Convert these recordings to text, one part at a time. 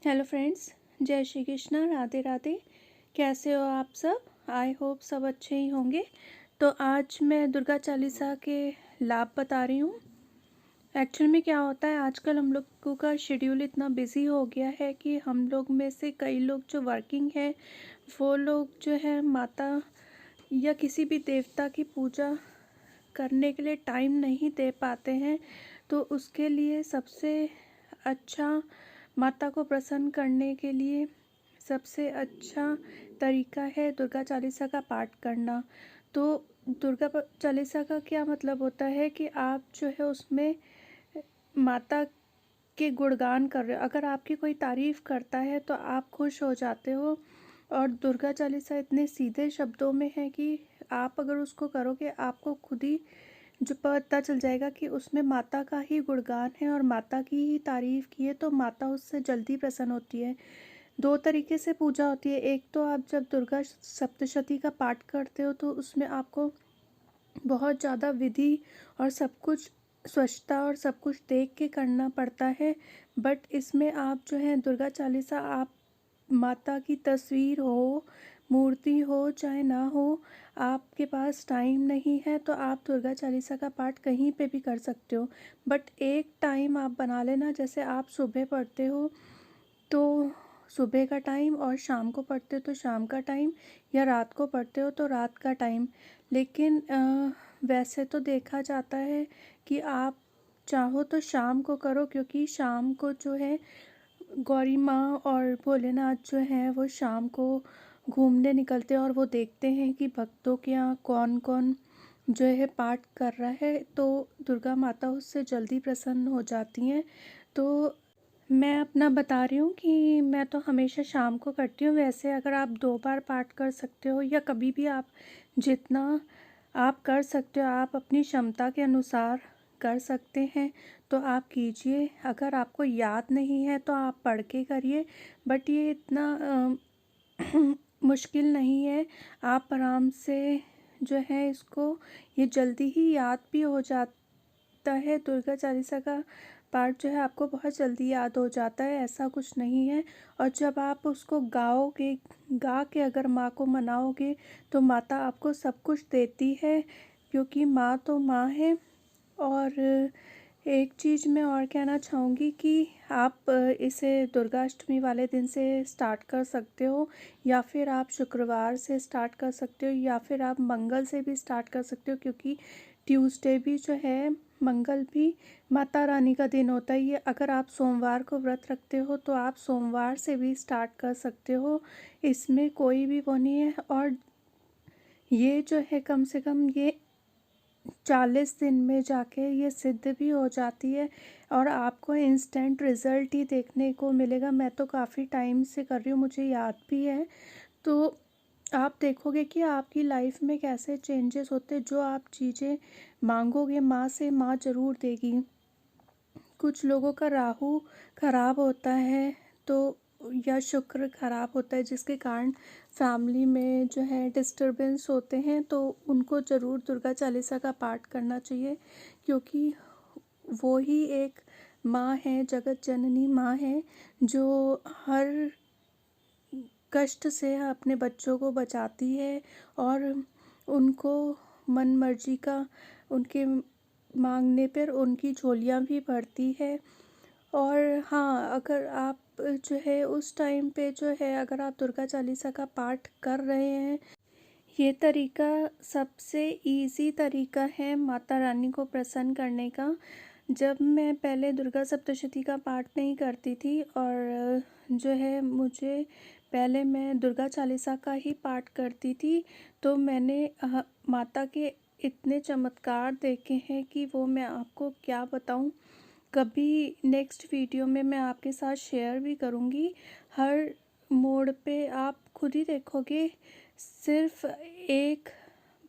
Hello friends, जय श्री कृष्णा, राधे राधे। कैसे हो आप सब? आई होप सब अच्छे ही होंगे। तो आज मैं दुर्गा चालीसा के लाभ बता रही हूँ। एक्चुअल में क्या होता है, आजकल हम लोगों का शेड्यूल इतना बिजी हो गया है कि हम लोग में से कई लोग जो वर्किंग है वो लोग जो है माता या किसी भी देवता की पूजा करने के लिए टाइम नहीं दे पाते हैं। तो उसके लिए सबसे अच्छा, माता को प्रसन्न करने के लिए सबसे अच्छा तरीका है दुर्गा चालीसा का पाठ करना। तो दुर्गा चालीसा का क्या मतलब होता है कि आप जो है उसमें माता के गुणगान कर रहे हो। अगर आपकी कोई तारीफ़ करता है तो आप खुश हो जाते हो। और दुर्गा चालीसा इतने सीधे शब्दों में है कि आप अगर उसको करोगे आपको खुद ही जो पता चल जाएगा कि उसमें माता का ही गुणगान है और माता की ही तारीफ़ की है, तो माता उससे जल्दी प्रसन्न होती है। दो तरीके से पूजा होती है। एक तो आप जब दुर्गा सप्तशती का पाठ करते हो तो उसमें आपको बहुत ज़्यादा विधि और सब कुछ स्वच्छता और सब कुछ देख के करना पड़ता है। बट इसमें आप जो है दुर्गा चालीसा, आप माता की तस्वीर हो, मूर्ति हो चाहे ना हो, आपके पास टाइम नहीं है तो आप दुर्गा चालीसा का पाठ कहीं पे भी कर सकते हो। बट एक टाइम आप बना लेना, जैसे आप सुबह पढ़ते हो तो सुबह का टाइम, और शाम को पढ़ते हो तो शाम का टाइम, या रात को पढ़ते हो तो रात का टाइम। लेकिन वैसे तो देखा जाता है कि आप चाहो तो शाम को करो, क्योंकि शाम को जो है गौरी माँ और भोलेनाथ जो हैं वो शाम को घूमने निकलते हैं और वो देखते हैं कि भक्तों के यहाँ कौन कौन जो है पाठ कर रहा है, तो दुर्गा माता उससे जल्दी प्रसन्न हो जाती हैं। तो मैं अपना बता रही हूँ कि मैं तो हमेशा शाम को करती हूँ। वैसे अगर आप 2 बार पाठ कर सकते हो या कभी भी आप जितना आप कर सकते हो, आप अपनी क्षमता के अनुसार कर सकते हैं तो आप कीजिए। अगर आपको याद नहीं है तो आप पढ़ के करिए, बट ये इतना मुश्किल नहीं है। आप आराम से जो है इसको, ये जल्दी ही याद भी हो जाता है। दुर्गा चालीसा का पाठ जो है आपको बहुत जल्दी याद हो जाता है, ऐसा कुछ नहीं है। और जब आप उसको गाओगे, गा के अगर माँ को मनाओगे तो माता आपको सब कुछ देती है, क्योंकि माँ तो माँ है। और एक चीज़ मैं और कहना चाहूँगी कि आप इसे दुर्गाष्टमी वाले दिन से स्टार्ट कर सकते हो, या फिर आप शुक्रवार से स्टार्ट कर सकते हो, या फिर आप मंगल से भी स्टार्ट कर सकते हो, क्योंकि ट्यूसडे भी जो है, मंगल भी माता रानी का दिन होता है। ये अगर आप सोमवार को व्रत रखते हो तो आप सोमवार से भी स्टार्ट कर सकते हो, इसमें कोई भी वो नहीं है। और ये जो है कम से कम ये 40 दिन में जाके ये सिद्ध भी हो जाती है और आपको इंस्टेंट रिज़ल्ट ही देखने को मिलेगा। मैं तो काफ़ी टाइम से कर रही हूँ, मुझे याद भी है। तो आप देखोगे कि आपकी लाइफ में कैसे चेंजेस होते, जो आप चीज़ें मांगोगे माँ से, माँ ज़रूर देगी। कुछ लोगों का राहु खराब होता है तो, या शुक्र खराब होता है, जिसके कारण फैमिली में जो है डिस्टरबेंस होते हैं, तो उनको ज़रूर दुर्गा चालीसा का पाठ करना चाहिए, क्योंकि वो ही एक माँ है, जगत जननी माँ है, जो हर कष्ट से अपने बच्चों को बचाती है और उनको मन मर्जी का, उनके मांगने पर उनकी झोलियाँ भी भरती है। और हाँ, अगर आप जो है उस टाइम पे जो है, अगर आप दुर्गा चालीसा का पाठ कर रहे हैं, ये तरीका सबसे इजी तरीका है माता रानी को प्रसन्न करने का। जब मैं पहले दुर्गा सप्तशती का पाठ नहीं करती थी और जो है मुझे पहले मैं दुर्गा चालीसा का ही पाठ करती थी, तो मैंने माता के इतने चमत्कार देखे हैं कि वो मैं आपको क्या बताऊं। कभी नेक्स्ट वीडियो में मैं आपके साथ शेयर भी करूंगी। हर मोड़ पे आप खुद ही देखोगे, सिर्फ एक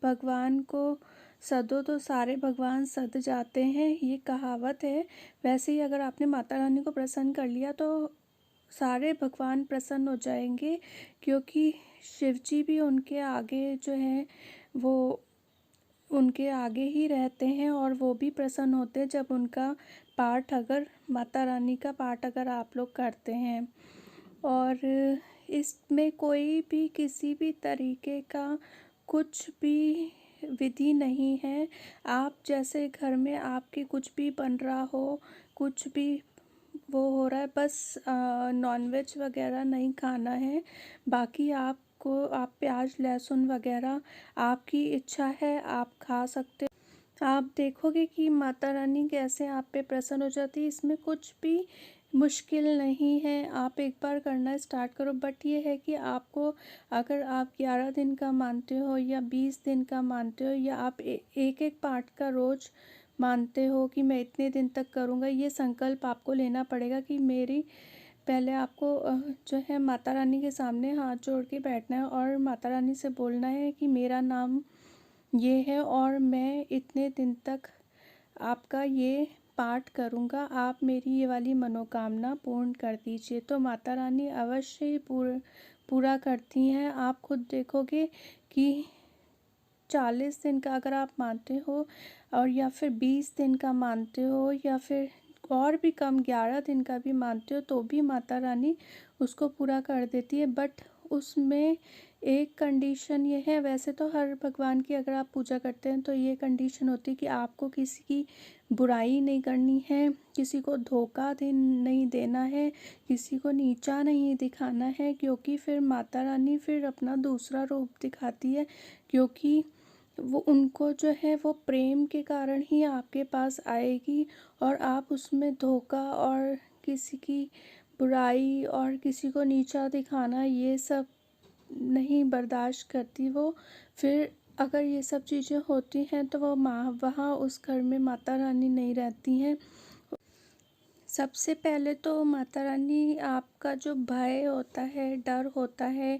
भगवान को सदो तो सारे भगवान सद जाते हैं, ये कहावत है। वैसे ही अगर आपने माता रानी को प्रसन्न कर लिया तो सारे भगवान प्रसन्न हो जाएंगे, क्योंकि शिव जी भी उनके आगे जो है वो उनके आगे ही रहते हैं और वो भी प्रसन्न होते हैं जब उनका पाठ अगर माता रानी का पाठ अगर आप लोग करते हैं और इसमें कोई भी किसी भी तरीके का कुछ भी विधि नहीं है। आप जैसे घर में आपके कुछ भी बन रहा हो, कुछ भी वो हो रहा है, बस नॉनवेज वगैरह नहीं खाना है। बाकी आप प्याज लहसुन वगैरह आपकी इच्छा है, आप खा सकते। आप देखोगे कि माता रानी कैसे आप पे प्रसन्न हो जाती है। इसमें कुछ भी मुश्किल नहीं है, आप एक बार करना स्टार्ट करो। बट ये है कि आपको, अगर आप 11 दिन का मानते हो या 20 दिन का मानते हो, या आप एक एक पाठ का रोज़ मानते हो कि मैं इतने दिन तक करूँगा, ये संकल्प आपको लेना पड़ेगा कि मेरी पहले आपको जो है माता रानी के सामने हाथ जोड़ के बैठना है और माता रानी से बोलना है कि मेरा नाम ये है और मैं इतने दिन तक आपका ये पाठ करूँगा, आप मेरी ये वाली मनोकामना पूर्ण कर दीजिए। तो माता रानी अवश्य ही पूरा करती हैं। आप खुद देखोगे कि 40 दिन का अगर आप मानते हो और या फिर 20 दिन का मानते हो या फिर और भी कम 11 दिन का भी मानते हो, तो भी माता रानी उसको पूरा कर देती है। बट उसमें एक कंडीशन ये है, वैसे तो हर भगवान की अगर आप पूजा करते हैं तो ये कंडीशन होती है कि आपको किसी की बुराई नहीं करनी है, किसी को धोखा नहीं देना है, किसी को नीचा नहीं दिखाना है, क्योंकि फिर माता रानी फिर अपना दूसरा रूप दिखाती है। क्योंकि वो उनको जो है वो प्रेम के कारण ही आपके पास आएगी और आप उसमें धोखा और किसी की बुराई और किसी को नीचा दिखाना ये सब नहीं बर्दाश्त करती वो। फिर अगर ये सब चीज़ें होती हैं तो वो वहाँ उस घर में माता रानी नहीं रहती हैं। सबसे पहले तो माता रानी आपका जो भय होता है, डर होता है,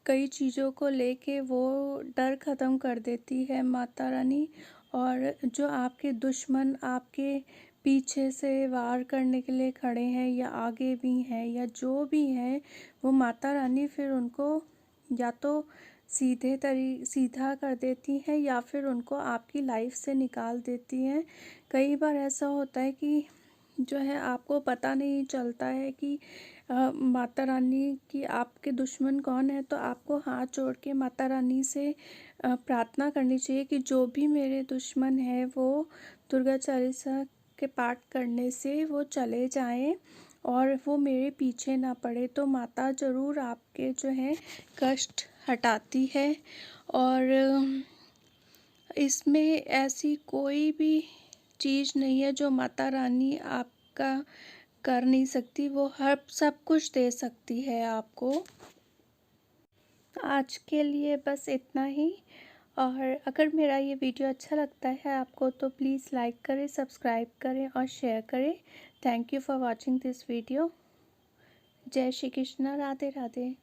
कई चीज़ों को लेके वो डर ख़त्म कर देती है माता रानी। और जो आपके दुश्मन आपके पीछे से वार करने के लिए खड़े हैं या आगे भी हैं या जो भी हैं, वो माता रानी फिर उनको या तो सीधा कर देती हैं या फिर उनको आपकी लाइफ से निकाल देती हैं। कई बार ऐसा होता है कि जो है आपको पता नहीं चलता है कि माता रानी की आपके दुश्मन कौन है। तो आपको हाथ जोड़ के माता रानी से प्रार्थना करनी चाहिए कि जो भी मेरे दुश्मन है वो दुर्गा चालीसा के पाठ करने से वो चले जाएं और वो मेरे पीछे ना पड़े। तो माता ज़रूर आपके जो है कष्ट हटाती है। और इसमें ऐसी कोई भी चीज़ नहीं है जो माता रानी आपका कर नहीं सकती, वो हर सब कुछ दे सकती है आपको। आज के लिए बस इतना ही। और अगर मेरा ये वीडियो अच्छा लगता है आपको तो प्लीज़ लाइक करें, सब्सक्राइब करें और शेयर करें। Thank you for watching this video. जय श्री कृष्णा, राधे राधे।